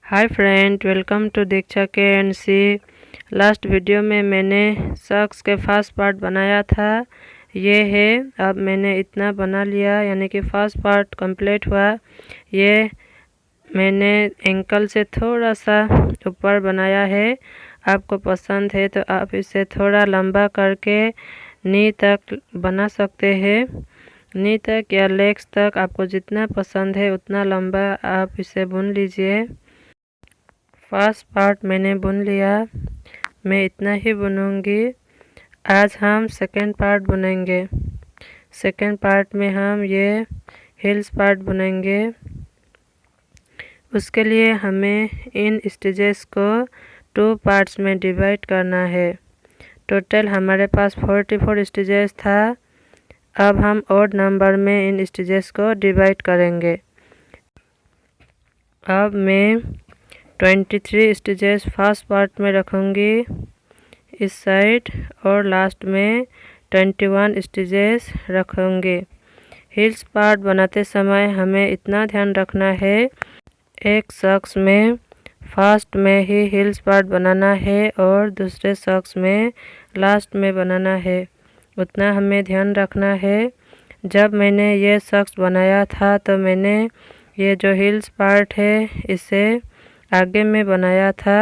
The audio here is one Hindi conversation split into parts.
हाय फ्रेंड, वेलकम टू दीक्षा के एंड सी। लास्ट वीडियो में मैंने शख्स के फर्स्ट पार्ट बनाया था, ये है। अब मैंने इतना बना लिया, यानी कि फर्स्ट पार्ट कंप्लीट हुआ। ये मैंने एंकल से थोड़ा सा ऊपर बनाया है। आपको पसंद है तो आप इसे थोड़ा लंबा करके नी तक बना सकते हैं। नी तक या लेग्स तक, आपको जितना पसंद है उतना लंबा आप इसे बुन लीजिए। फर्स्ट पार्ट मैंने बुन लिया, मैं इतना ही बुनूंगी। आज हम सेकेंड पार्ट बुनेंगे। सेकेंड पार्ट में हम ये हिल्स पार्ट बुनेंगे। उसके लिए हमें इन स्टिचेस को 2 पार्ट्स में डिवाइड करना है। टोटल हमारे पास 44 स्टिचेस था। अब हम ऑड नंबर में इन स्टिचेस को डिवाइड करेंगे। अब मैं 23 स्टिचेस फर्स्ट पार्ट में रखूँगी इस साइड, और लास्ट में 21 स्टिचेस रखूँगी। हिल्स पार्ट बनाते समय हमें इतना ध्यान रखना है, एक शख्स में फर्स्ट में ही हिल्स पार्ट बनाना है और दूसरे शख्स में लास्ट में बनाना है। उतना हमें ध्यान रखना है। जब मैंने ये शख्स बनाया था तो मैंने ये जो हिल्स पार्ट है इसे आगे में बनाया था।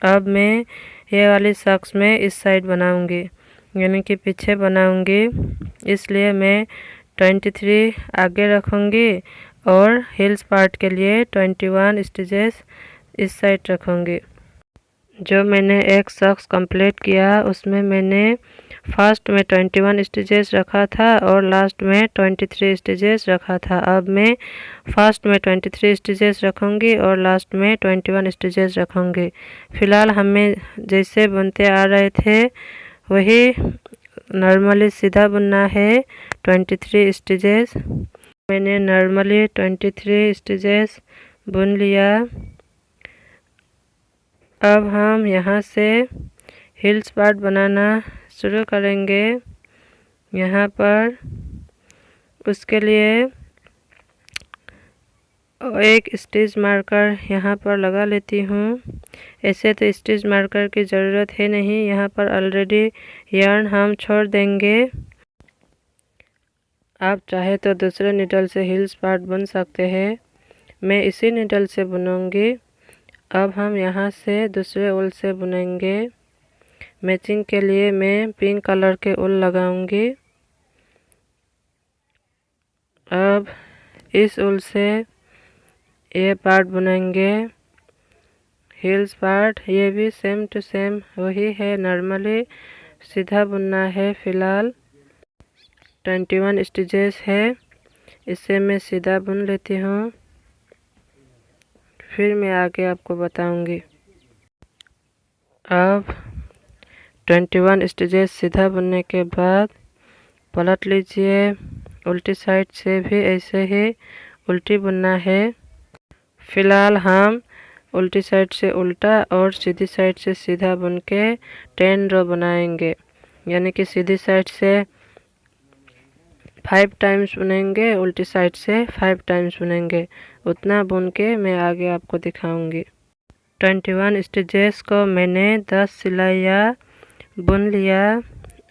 अब मैं ये वाली शख्स में इस साइड बनाऊंगी, यानी कि पीछे बनाऊंगी। इसलिए मैं 23 आगे रखूंगी और हिल्स पार्ट के लिए 21 स्टिचेस इस साइड रखूंगी। जो मैंने एक शख्स कंप्लीट किया उसमें मैंने फर्स्ट में 21 स्टिचेस रखा था और लास्ट में 23 स्टिचेस रखा था। अब मैं फर्स्ट में 23 स्टिचेस रखूँगी और लास्ट में 21 स्टिचेस रखूँगी। फ़िलहाल हमें जैसे बुनते आ रहे थे वही नॉर्मली सीधा बुनना है। 23 स्टिचेस मैंने नॉर्मली 23 स्टिचेस बुन लिया। अब हम यहाँ से हिल्स पार्ट बनाना शुरू करेंगे। यहाँ पर उसके लिए एक स्टिच मार्कर यहाँ पर लगा लेती हूँ। ऐसे तो स्टिच मार्कर की ज़रूरत है नहीं, यहाँ पर ऑलरेडी यार्न हम छोड़ देंगे। आप चाहे तो दूसरे नीडल से हिल्स पार्ट बुन सकते हैं, मैं इसी नीडल से बुनूंगी। अब हम यहाँ से दूसरे उल से बुनेंगे। मैचिंग के लिए मैं पिंक कलर के उल लगाऊंगी। अब इस उल से ये पार्ट बुनेंगे, हिल्स पार्ट। ये भी सेम टू सेम वही है, नॉर्मली सीधा बुनना है। फ़िलहाल 21 स्टिचेस है, इससे मैं सीधा बुन लेती हूँ, फिर मैं आगे आपको बताऊंगी। अब 21 स्टिचेस सीधा बुनने के बाद पलट लीजिए। उल्टी साइड से भी ऐसे ही उल्टी बुनना है। फ़िलहाल हम उल्टी साइड से उल्टा और सीधी साइड से सीधा बुन के 10 रो बनाएंगे, यानी कि सीधी साइड से 5 टाइम्स बुनेंगे, उल्टी साइड से 5 टाइम्स बुनेंगे। उतना बुन के मैं आगे आपको दिखाऊंगी। 21 स्टिचेस को मैंने 10 सिलाइयाँ बुन लिया।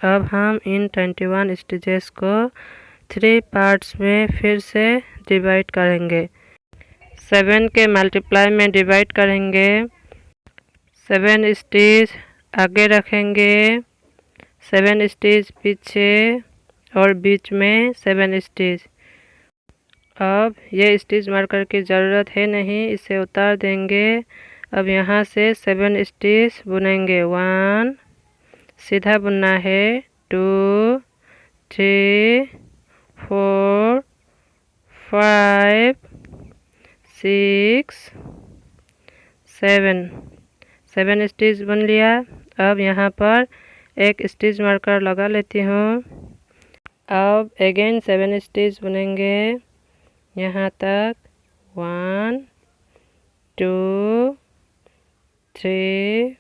अब हम इन 21 स्टिचेस को 3 पार्ट्स में फिर से डिवाइड करेंगे। 7 के मल्टीप्लाई में डिवाइड करेंगे। 7 स्टिच आगे रखेंगे, 7 स्टिच पीछे और बीच में 7 स्टिच। अब ये स्टिच मार्कर की ज़रूरत है नहीं, इसे उतार देंगे। अब यहाँ से 7 स्टिच बुनेंगे। 1 सीधा बुनना है, 2 3 4 5 6 7 स्टिच बुन लिया। अब यहाँ पर एक स्टिच मार्कर लगा लेती हूँ। अब अगेन 7 स्टिच बुनेंगे यहाँ तक। 1 2 3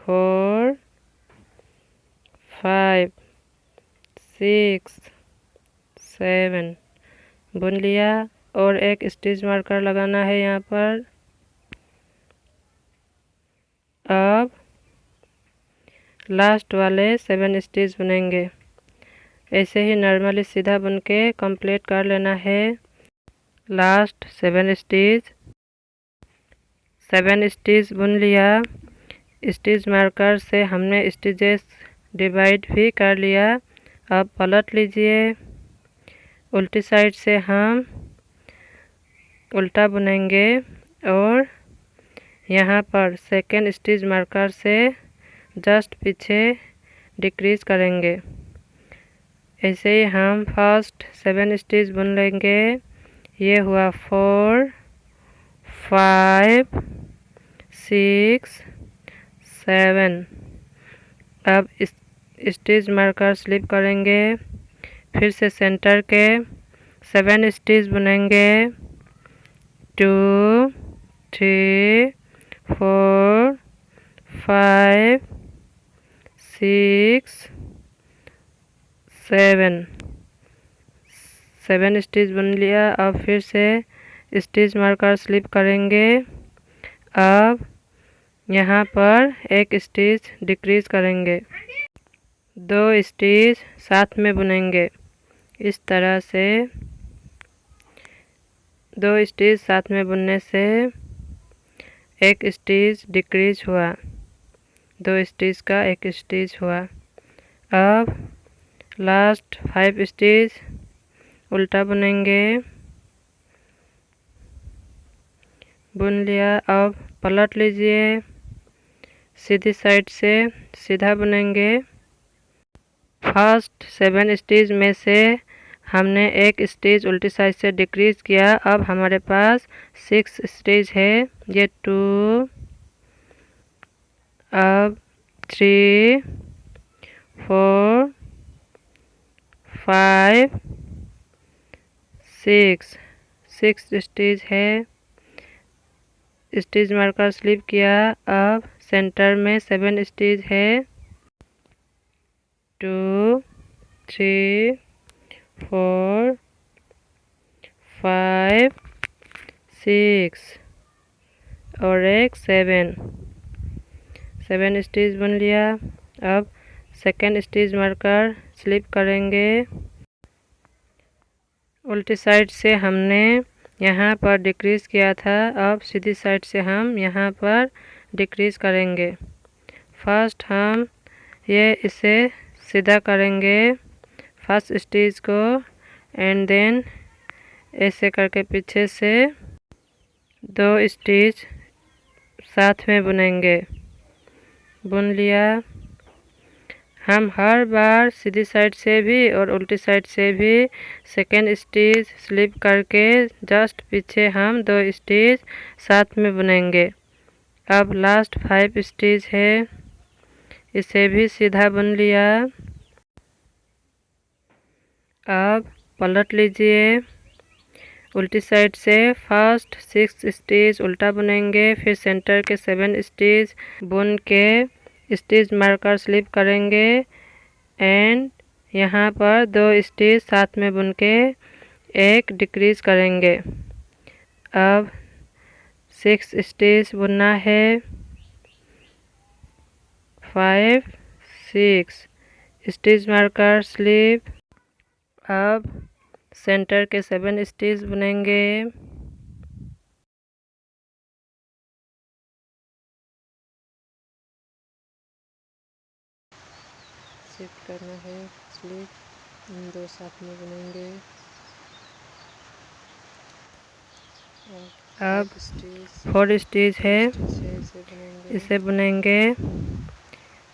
4 5 6 7 बुन लिया। और एक स्टिच मार्कर लगाना है यहाँ पर। अब लास्ट वाले 7 स्टिच बुनेंगे। ऐसे ही नॉर्मली सीधा बुन के कंप्लीट कर लेना है। लास्ट 7 स्टिच बुन लिया। स्टिच मार्कर से हमने स्टिचेस डिवाइड भी कर लिया। अब पलट लीजिए। उल्टी साइड से हम उल्टा बुनेंगे और यहाँ पर सेकेंड स्टिच मार्कर से जस्ट पीछे डिक्रीज करेंगे। ऐसे ही हम फर्स्ट 7 स्टिच बुन लेंगे। ये हुआ 4 5 6 7। अब इस स्टिच मार्कर स्लिप करेंगे। फिर से सेंटर के 7 स्टिच बुनेंगे। 2 3 4 5 6 7 स्टिच बुन लिया। अब फिर से स्टिच मार्कर स्लिप करेंगे। अब यहाँ पर एक स्टिच डिक्रीज करेंगे। 2 स्टिच साथ में बुनेंगे। इस तरह से 2 स्टिच साथ में बुनने से एक स्टिच डिक्रीज हुआ। 2 स्टिच का एक स्टिच हुआ। अब लास्ट 5 स्टिच उल्टा बुनेंगे। बुन लिया। अब पलट लीजिए। सीधी साइड से सीधा बुनेंगे। फर्स्ट 7 स्टिच में से हमने एक स्टिच उल्टी साइड से डिक्रीज किया। अब हमारे पास 6 स्टिच है। ये 2, अब 3 4 5 6 स्टिच है। स्टिच मार्कर स्लिप किया। अब सेंटर में 7 स्टिच है। 2 3 4 5 6 और एक 7 स्टिच बुन लिया। अब सेकेंड स्टिच मार्कर स्लिप करेंगे। उल्टी साइड से हमने यहाँ पर डिक्रीज किया था। अब सीधी साइड से हम यहाँ पर डिक्रीज करेंगे। फर्स्ट हम इसे सीधा करेंगे फर्स्ट स्टिच को एंड देन ऐसे करके पीछे से 2 स्टिच साथ में बुनेंगे। बुन लिया। हम हर बार सीधी साइड से भी और उल्टी साइड से भी सेकेंड स्टिच स्लिप करके जस्ट पीछे हम 2 स्टिच साथ में बुनेंगे। अब लास्ट 5 स्टिच है। इसे भी सीधा बुन लिया। अब पलट लीजिए। उल्टी साइड से फर्स्ट 6 स्टिच उल्टा बुनेंगे। फिर सेंटर के 7 स्टिच बुन के स्टिच मार्कर स्लिप करेंगे एंड यहाँ पर 2 स्टिच साथ में बुन के एक डिक्रीज करेंगे। अब 6 स्टिच बुनना है। 5 6 स्टिच मार्कर स्लिप। अब सेंटर के 7 स्टिच बुनेंगे। शिफ्ट करना है स्लिप। इन 2 साथ में बुनेंगे। अब 4 स्टिच है। इसे बुनेंगे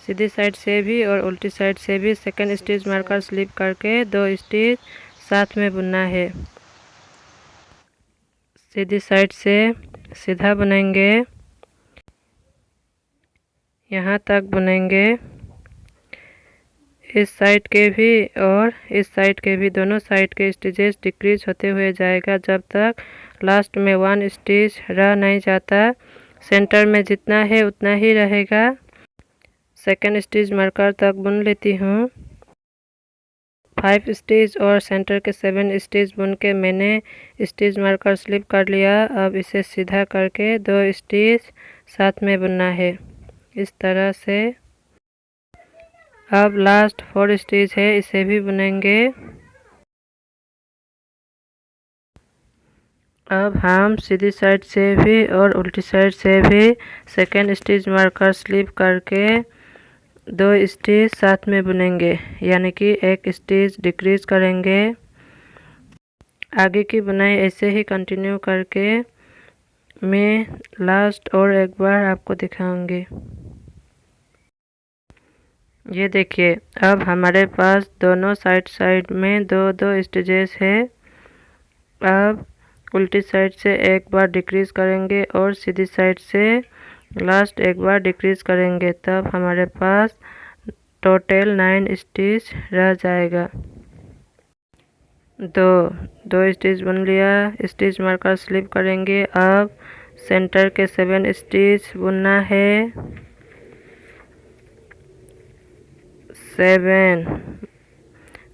सीधी साइड से भी और उल्टी साइड से भी। सेकेंड स्टिच मार्कर स्लिप करके 2 स्टिच साथ में बुनना है। सीधी साइड से सीधा बुनेंगे। यहाँ तक बुनेंगे। इस साइड के भी और इस साइड के भी दोनों साइड के स्टिचेस डिक्रीज होते हुए जाएगा जब तक लास्ट में 1 स्टिच रह नहीं जाता। सेंटर में जितना है उतना ही रहेगा। सेकेंड स्टिच मार्कर तक बुन लेती हूँ। 5 स्टिच और सेंटर के 7 स्टिच बुन के मैंने स्टिच मार्कर स्लिप कर लिया। अब इसे सीधा करके 2 स्टिच साथ में बुनना है इस तरह से। अब लास्ट 4 स्टिच है, इसे भी बुनेंगे। अब हम सीधी साइड से भी और उल्टी साइड से भी सेकेंड स्टिच मार्कर स्लिप करके 2 स्टिच साथ में बुनेंगे, यानी कि 1 स्टिच डिक्रीज करेंगे। आगे की बुनाई ऐसे ही कंटिन्यू करके मैं लास्ट और एक बार आपको दिखाऊंगी। ये देखिए, अब हमारे पास दोनों साइड में 2-2 स्टिचेस है। अब उल्टी साइड से एक बार डिक्रीज करेंगे और सीधी साइड से लास्ट एक बार डिक्रीज करेंगे, तब हमारे पास टोटल 9 स्टिच रह जाएगा। दो स्टिच बन लिया, स्टिच मार्कर स्लिप करेंगे। अब सेंटर के 7 स्टिच बुनना है। 7।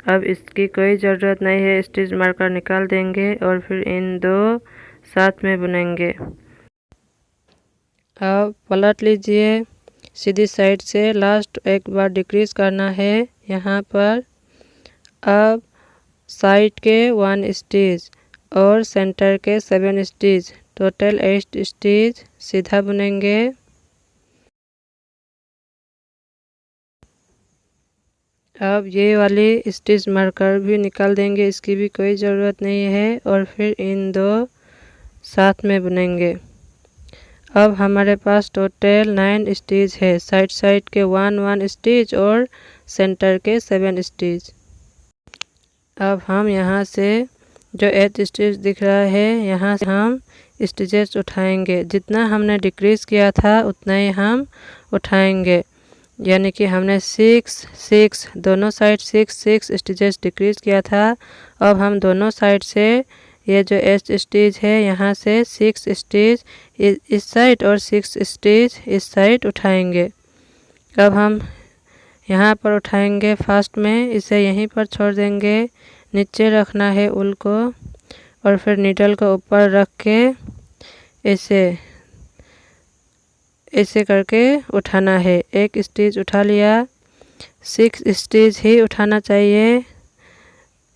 अब इसकी कोई ज़रूरत नहीं है, स्टिच मार्कर निकाल देंगे और फिर इन 2 साथ में बुनेंगे। अब पलट लीजिए, सीधी साइड से लास्ट एक बार डिक्रीज करना है यहाँ पर। अब साइड के 1 स्टिच और सेंटर के 7 स्टिच, टोटल 8 स्टिच सीधा बुनेंगे। अब ये वाली स्टिच मार्कर भी निकाल देंगे, इसकी भी कोई ज़रूरत नहीं है, और फिर इन 2 साथ में बुनेंगे। अब हमारे पास टोटल 9 स्टिच है, साइड के 1-1 स्टिच और सेंटर के 7 स्टिच। अब हम यहाँ से जो 8 स्टिच दिख रहा है, यहाँ से हम स्टिचेस उठाएंगे। जितना हमने डिक्रीज किया था उतना ही हम उठाएंगे, यानी कि हमने 6 दोनों साइड 6 स्टिचेस डिक्रीज किया था। अब हम दोनों साइड से ये जो 8 स्टिच है, यहाँ से 6 स्टिच इस साइड और 6 स्टिच इस साइड उठाएंगे। अब हम यहाँ पर उठाएंगे फर्स्ट में, इसे यहीं पर छोड़ देंगे। नीचे रखना है ऊल को और फिर नीडल को ऊपर रख के ऐसे करके उठाना है। 1 स्टिच उठा लिया, 6 स्टिच ही उठाना चाहिए,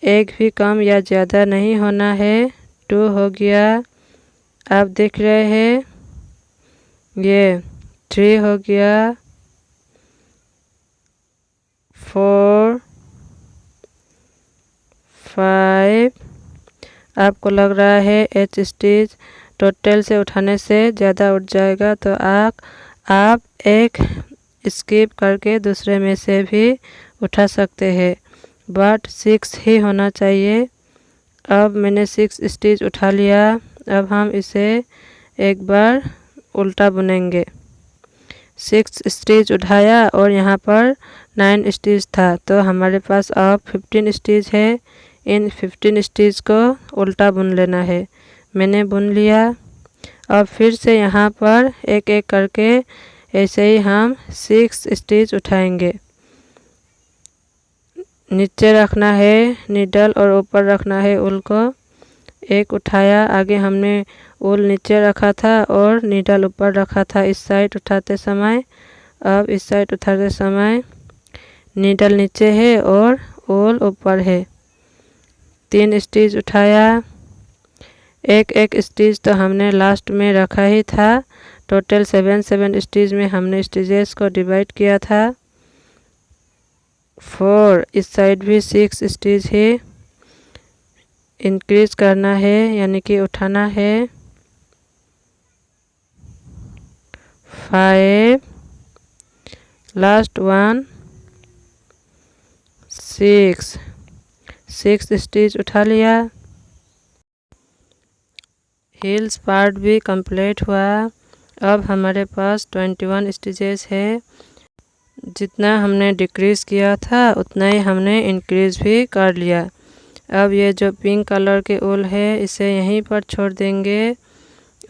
एक भी कम या ज़्यादा नहीं होना है। 2 हो गया, आप देख रहे हैं, ये 3 हो गया, 4 5। आपको लग रहा है 8 स्टिच टोटल से उठाने से ज़्यादा उठ जाएगा, तो आप एक स्किप करके दूसरे में से भी उठा सकते हैं, बट 6 ही होना चाहिए। अब मैंने 6 स्टिच उठा लिया। अब हम इसे एक बार उल्टा बुनेंगे। 6 स्टिच उठाया और यहाँ पर 9 स्टिच था, तो हमारे पास अब 15 स्टिच है। इन 15 स्टिच को उल्टा बुन लेना है। मैंने बुन लिया। अब फिर से यहाँ पर एक एक करके ऐसे ही हम 6 स्टिच उठाएंगे। नीचे रखना है नीडल और ऊपर रखना है ऊल को। एक उठाया, आगे हमने ऊल नीचे रखा था और नीडल ऊपर रखा था इस साइड उठाते समय। अब इस साइड उठाते समय नीडल नीचे है और ऊल ऊपर है। 3 स्टिच उठाया, एक स्टिच तो हमने लास्ट में रखा ही था। टोटल 7 स्टिच में हमने स्टिचेस को डिवाइड किया था। 4 इस साइड भी 6 स्टिच ही इंक्रीज करना है, यानी कि उठाना है। 5 लास्ट 1 6 स्टिच उठा लिया। हील्स पार्ट भी कंप्लीट हुआ। अब हमारे पास 21 स्टिचेस है। जितना हमने डिक्रीज किया था उतना ही हमने इंक्रीज भी कर लिया। अब ये जो पिंक कलर के ऊल है इसे यहीं पर छोड़ देंगे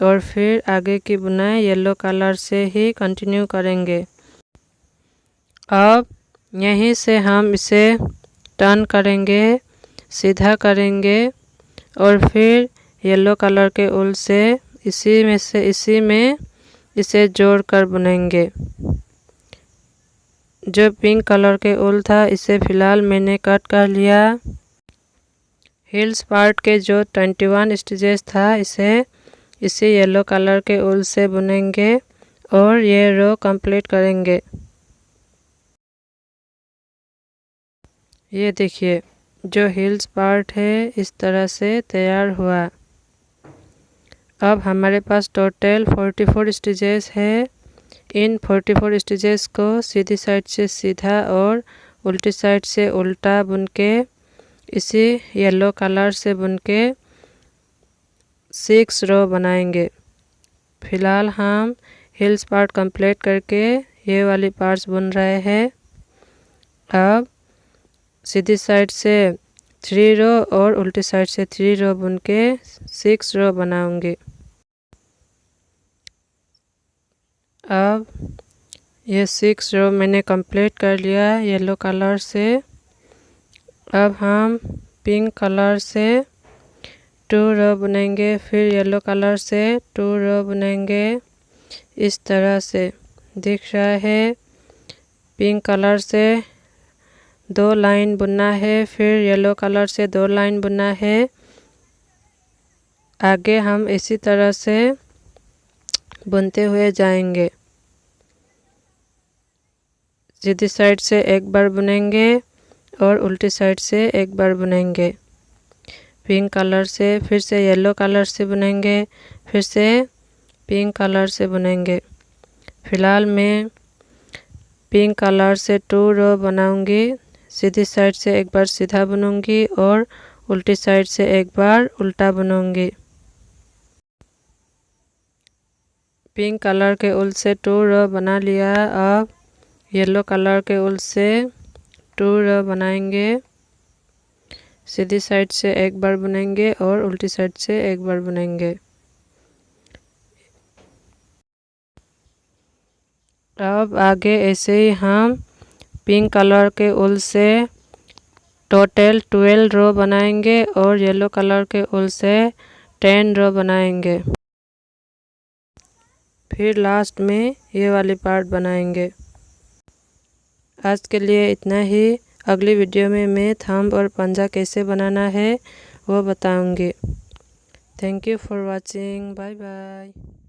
और फिर आगे की बुनाई येलो कलर से ही कंटिन्यू करेंगे। अब यहीं से हम इसे टर्न करेंगे, सीधा करेंगे और फिर येलो कलर के ऊल से इसी में इसे जोड़कर बुनेंगे। जो पिंक कलर के ऊल था इसे फ़िलहाल मैंने कट कर लिया। हिल्स पार्ट के जो 21 स्टिचेस था इसे येलो कलर के ऊल से बुनेंगे और ये रो कंप्लीट करेंगे। ये देखिए जो हिल्स पार्ट है इस तरह से तैयार हुआ। अब हमारे पास टोटल 44 स्टिचेस है। इन 44 स्टिचेस को सीधी साइड से सीधा और उल्टी साइड से उल्टा बुन के इसी येलो कलर से बुन के 6 रो बनाएंगे। फ़िलहाल हम हिल्स पार्ट कंप्लीट करके ये वाली पार्ट्स बुन रहे हैं। अब सीधी साइड से 3 रो और उल्टी साइड से 3 रो बुन के 6 रो बनाऊंगी। अब ये 6 रो मैंने कंप्लीट कर लिया येलो कलर से। अब हम पिंक कलर से 2 रो बुनेंगे, फिर येलो कलर से 2 रो बुनेंगे। इस तरह से दिख रहा है। पिंक कलर से 2 लाइन बुनना है, फिर येलो कलर से 2 लाइन बुनना है। आगे हम इसी तरह से बुनते हुए जाएंगे। सीधी साइड से एक बार बुनेंगे और उल्टी साइड से एक बार बुनेंगे। पिंक कलर से फिर से येलो कलर से बुनेंगे, फिर से पिंक कलर से बुनेंगे। फ़िलहाल मैं पिंक कलर से 2 रो बनाऊंगी। सीधी साइड से एक बार सीधा बुनूंगी और उल्टी साइड से एक बार उल्टा बुनूंगी। पिंक कलर के ऊल से 2 रो बना लिया। अब येलो कलर के ऊल से 2 रो बनाएंगे। सीधी साइड से एक बार बुनेंगे और उल्टी साइड से एक बार बुनेंगे। अब आगे ऐसे ही हम पिंक कलर के ऊल से टोटल 12 रो बनाएंगे और येलो कलर के ऊल से 10 रो बनाएंगे। फिर लास्ट में ये वाली पार्ट बनाएंगे। आज के लिए इतना ही। अगली वीडियो में मैं थंब और पंजा कैसे बनाना है वो बताऊंगी। Thank you for watching. Bye bye.